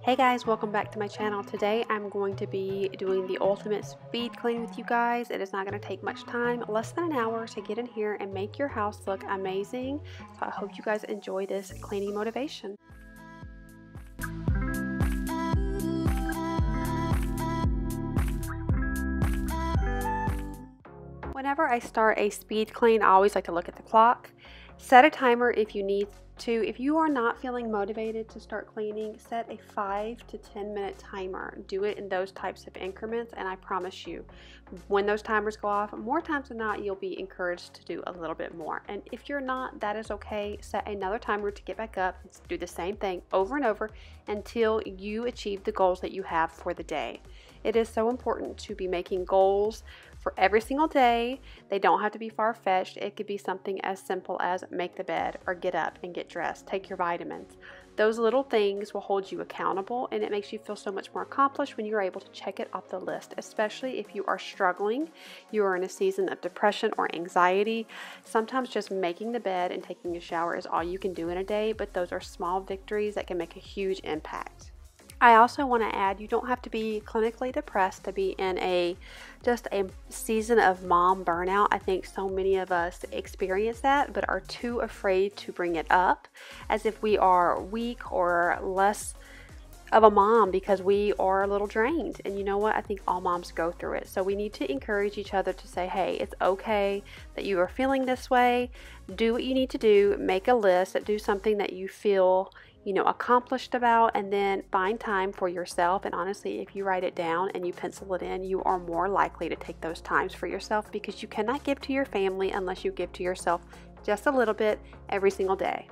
Hey guys, welcome back to my channel. Today I'm going to be doing the ultimate speed clean with you guys. It is not going to take much time, less than an hour to get in here and make your house look amazing. So I hope you guys enjoy this cleaning motivation. Whenever I start a speed clean, I always like to look at the clock. Set a timer if you need to. If you are not feeling motivated to start cleaning, set a 5 to 10 minute timer. Do it in those types of increments, and I promise you, when those timers go off, more times than not, you'll be encouraged to do a little bit more. And if you're not, that is okay. Set another timer to get back up and do the same thing over and over until you achieve the goals that you have for the day. It is so important to be making goals for every single day. They don't have to be far-fetched. It could be something as simple as make the bed or get up and get dressed, take your vitamins. Those little things will hold you accountable, and it makes you feel so much more accomplished when you're able to check it off the list, especially if you are struggling, you are in a season of depression or anxiety. Sometimes just making the bed and taking a shower is all you can do in a day, but those are small victories that can make a huge impact. I also want to add, you don't have to be clinically depressed to be in just a season of mom burnout. I think so many of us experience that, but are too afraid to bring it up as if we are weak or less of a mom because we are a little drained. And you know what? I think all moms go through it. So we need to encourage each other to say, hey, it's okay that you are feeling this way. Do what you need to do. Make a list. Do something that you feel accomplished about, and then find time for yourself. And honestly, if you write it down and you pencil it in, you are more likely to take those times for yourself, because you cannot give to your family unless you give to yourself just a little bit every single day.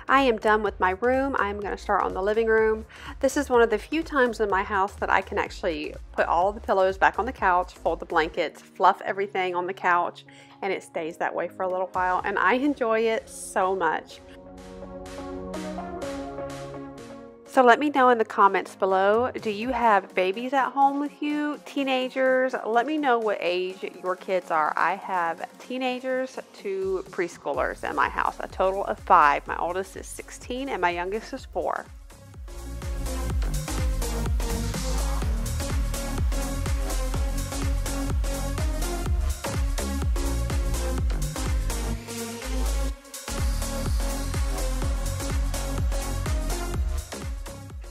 I am done with my room. I'm going to start on the living room. This is one of the few times in my house that I can actually put all the pillows back on the couch, fold the blankets, fluff everything on the couch, and it stays that way for a little while, and I enjoy it so much. So let me know in the comments below, do you have babies at home with you, teenagers? Let me know what age your kids are. I have teenagers to preschoolers in my house, a total of 5. My oldest is 16 and my youngest is 4.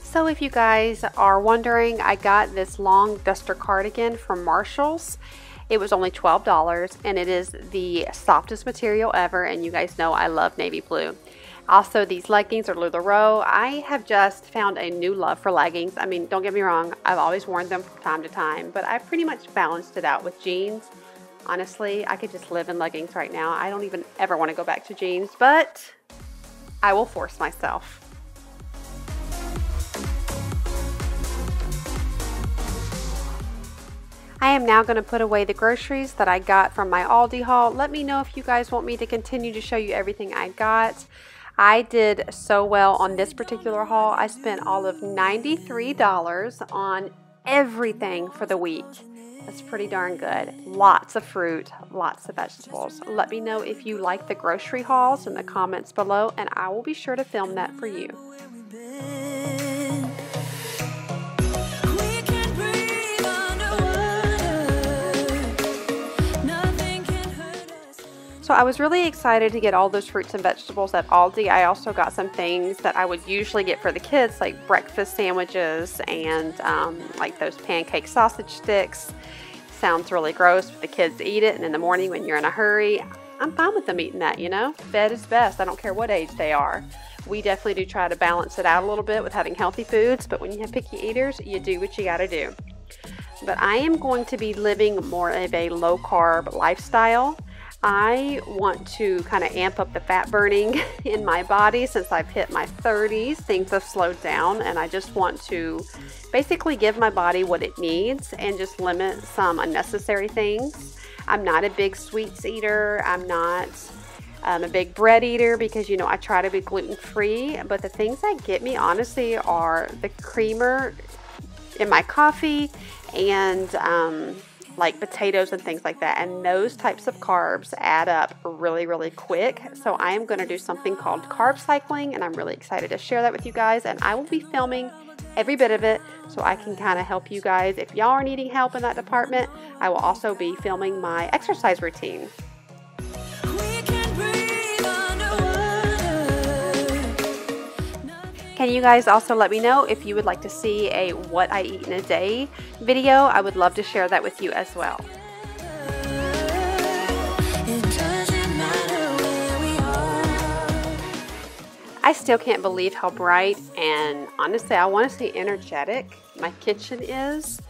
So if you guys are wondering, I got this long duster cardigan from Marshall's. It was only $12, and it is the softest material ever, and you guys know I love navy blue. Also, these leggings are LuLaRoe. I have just found a new love for leggings. I mean, don't get me wrong, I've always worn them from time to time, but I pretty much balanced it out with jeans. Honestly, I could just live in leggings right now. I don't even ever want to go back to jeans, but I will force myself. I am now going to put away the groceries that I got from my Aldi haul. Let me know if you guys want me to continue to show you everything I got. I did so well on this particular haul. I spent all of $93 on everything for the week. That's pretty darn good. Lots of fruit, lots of vegetables. Let me know if you like the grocery hauls in the comments below, and I will be sure to film that for you. So I was really excited to get all those fruits and vegetables at Aldi. I also got some things that I would usually get for the kids, like breakfast sandwiches and like those pancake sausage sticks. Sounds really gross, but the kids eat it, and in the morning when you're in a hurry, I'm fine with them eating that, you know? Fed is best. I don't care what age they are. We definitely do try to balance it out a little bit with having healthy foods, but when you have picky eaters, you do what you gotta do. But I am going to be living more of a low-carb lifestyle. I want to kind of amp up the fat burning in my body. Since I've hit my 30s, things have slowed down, and I just want to basically give my body what it needs and just limit some unnecessary things. I'm not a big sweets eater. I'm not a big bread eater because, you know, I try to be gluten-free, but the things that get me honestly are the creamer in my coffee and like potatoes and things like that, and those types of carbs add up really, really quick. So I am going to do something called carb cycling, and I'm really excited to share that with you guys, and I will be filming every bit of it so I can kind of help you guys. If y'all are needing help in that department, I will also be filming my exercise routine. Can you guys also let me know if you would like to see a what I eat in a day video? I would love to share that with you as well. I still can't believe how bright and honestly, I want to say energetic my kitchen is.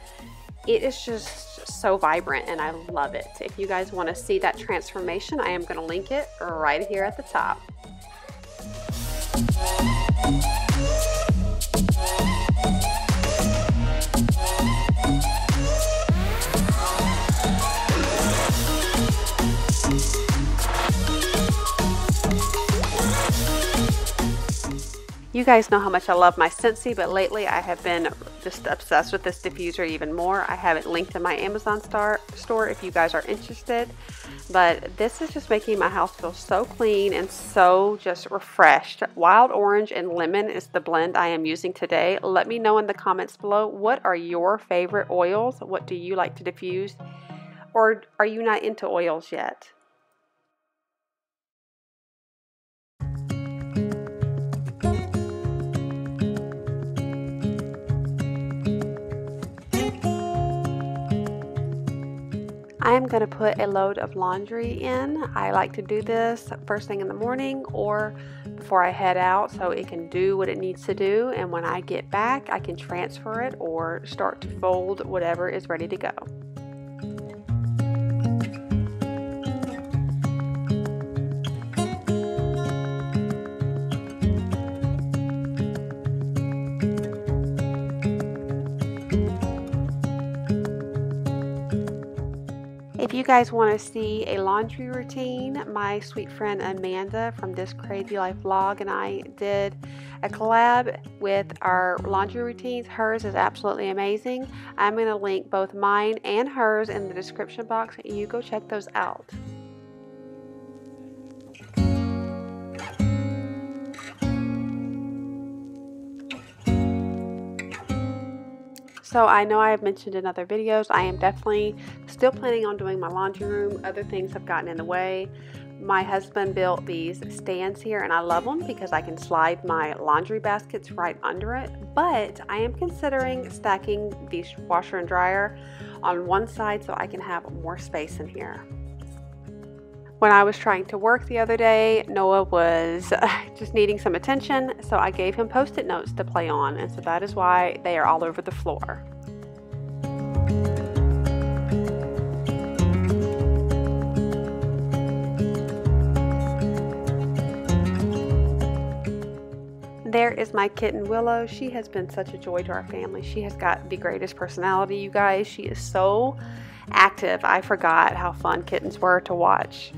It is just so vibrant and I love it. If you guys want to see that transformation, I am going to link it right here at the top. You guys know how much I love my Scentsy, but lately I have been just obsessed with this diffuser even more. I have it linked in my Amazon store if you guys are interested. But this is just making my house feel so clean and so just refreshed. Wild orange and lemon is the blend I am using today. Let me know in the comments below, what are your favorite oils? What do you like to diffuse? Or are you not into oils yet? I am going to put a load of laundry in. I like to do this first thing in the morning or before I head out so it can do what it needs to do, and when I get back I can transfer it or start to fold whatever is ready to go. If you guys want to see a laundry routine, my sweet friend Amanda from This Crazy Life vlog and I did a collab with our laundry routines. Hers is absolutely amazing. I'm going to link both mine and hers in the description box. You go check those out. So I know I have mentioned in other videos, I am definitely still planning on doing my laundry room. Other things have gotten in the way. My husband built these stands here and I love them because I can slide my laundry baskets right under it. But I am considering stacking the washer and dryer on one side so I can have more space in here. When I was trying to work the other day, Noah was just needing some attention, so I gave him Post-it notes to play on, and so that is why they are all over the floor. There is my kitten Willow. She has been such a joy to our family. She has got the greatest personality, you guys. She is so active. I forgot how fun kittens were to watch.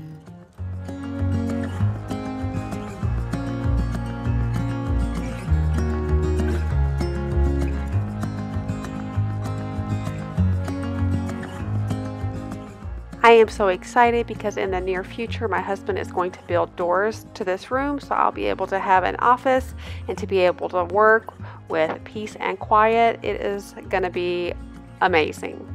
I am so excited because in the near future my husband is going to build doors to this room, so I'll be able to have an office and to be able to work with peace and quiet. It is going to be amazing.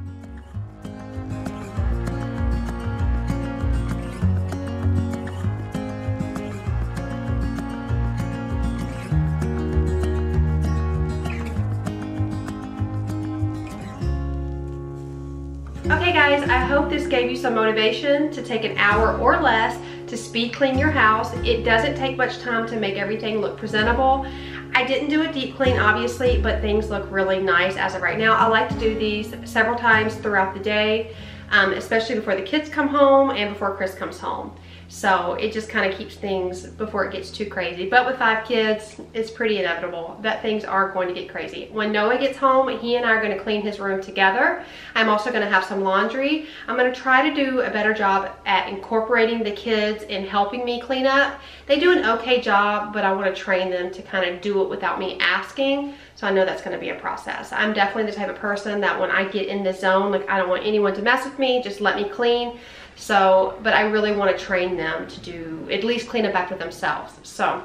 Okay guys, I hope this gave you some motivation to take an hour or less to speed clean your house. It doesn't take much time to make everything look presentable. I didn't do a deep clean obviously, but things look really nice as of right now. I like to do these several times throughout the day, especially before the kids come home and before Chris comes home. So it just kind of keeps things before it gets too crazy. But with 5 kids, it's pretty inevitable that things are going to get crazy. When Noah gets home, he and I are going to clean his room together. I'm also going to have some laundry. I'm going to try to do a better job at incorporating the kids in helping me clean up. They do an okay job, but I want to train them to kind of do it without me asking. So I know that's going to be a process. I'm definitely the type of person that when I get in the zone, like I don't want anyone to mess with me, just let me clean. So, but I really want to train them to do, at least clean up after themselves. So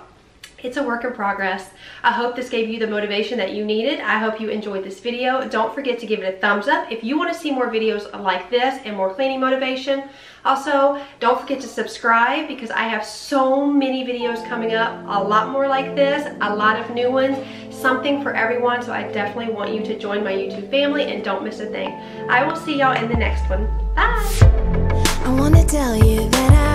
it's a work in progress. I hope this gave you the motivation that you needed. I hope you enjoyed this video. Don't forget to give it a thumbs up if you want to see more videos like this and more cleaning motivation. Also, don't forget to subscribe because I have so many videos coming up, a lot more like this, a lot of new ones, something for everyone. So I definitely want you to join my YouTube family and don't miss a thing. I will see y'all in the next one. Bye. I wanna tell you that